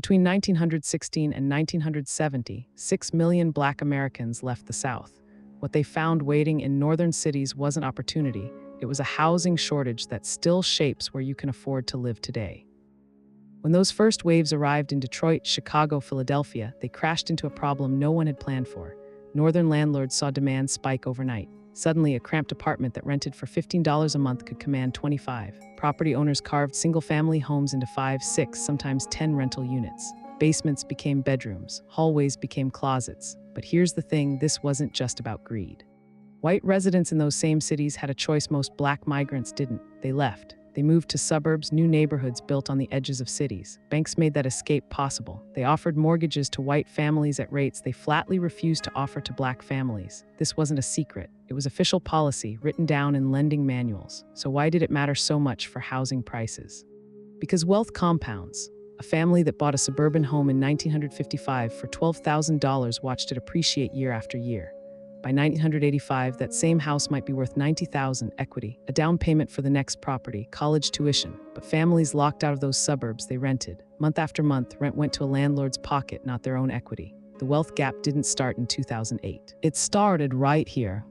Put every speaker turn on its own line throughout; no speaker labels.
Between 1916 and 1970, 6 million Black Americans left the South. What they found waiting in northern cities wasn't opportunity, it was a housing shortage that still shapes where you can afford to live today. When those first waves arrived in Detroit, Chicago, Philadelphia, they crashed into a problem no one had planned for. Northern landlords saw demand spike overnight. Suddenly, a cramped apartment that rented for $15 a month could command $25. Property owners carved single-family homes into 5, 6, sometimes 10 rental units. Basements became bedrooms, hallways became closets. But here's the thing, this wasn't just about greed. White residents in those same cities had a choice most Black migrants didn't. They left. They moved to suburbs, new neighborhoods built on the edges of cities. Banks made that escape possible. They offered mortgages to white families at rates they flatly refused to offer to Black families. This wasn't a secret. It was official policy written down in lending manuals. So why did it matter so much for housing prices? Because wealth compounds. A family that bought a suburban home in 1955 for $12,000 watched it appreciate year after year. By 1985, that same house might be worth $90,000 equity, a down payment for the next property, college tuition. But families locked out of those suburbs, they rented. Month after month, rent went to a landlord's pocket, not their own equity. The wealth gap didn't start in 2008. It started right here.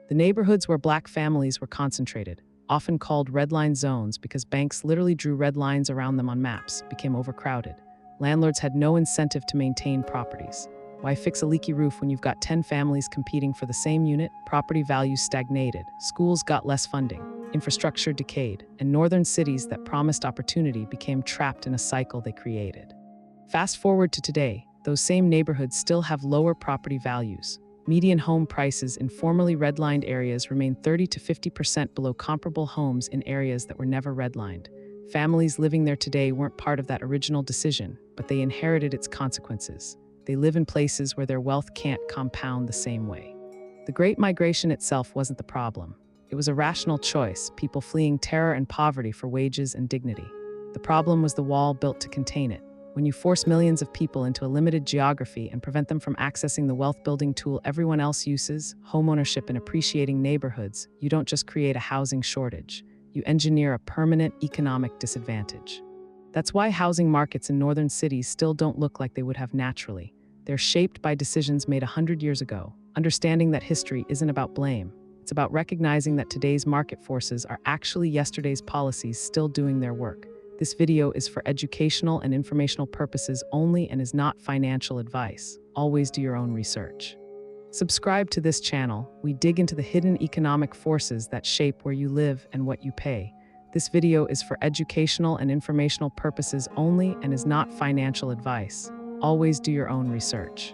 The neighborhoods where Black families were concentrated, often called redline zones because banks literally drew red lines around them on maps, became overcrowded. Landlords had no incentive to maintain properties. Why fix a leaky roof when you've got 10 families competing for the same unit? Property values stagnated, schools got less funding, infrastructure decayed, and northern cities that promised opportunity became trapped in a cycle they created. Fast forward to today, those same neighborhoods still have lower property values. Median home prices in formerly redlined areas remain 30 to 50% below comparable homes in areas that were never redlined. Families living there today weren't part of that original decision, but they inherited its consequences. They live in places where their wealth can't compound the same way. The Great Migration itself wasn't the problem. It was a rational choice, people fleeing terror and poverty for wages and dignity. The problem was the wall built to contain it. When you force millions of people into a limited geography and prevent them from accessing the wealth-building tool everyone else uses, homeownership and appreciating neighborhoods, you don't just create a housing shortage. You engineer a permanent economic disadvantage. That's why housing markets in northern cities still don't look like they would have naturally. They're shaped by decisions made 100 years ago. Understanding that history isn't about blame. It's about recognizing that today's market forces are actually yesterday's policies still doing their work. This video is for educational and informational purposes only and is not financial advice. Always do your own research. Subscribe to this channel. We dig into the hidden economic forces that shape where you live and what you pay. This video is for educational and informational purposes only and is not financial advice. Always do your own research.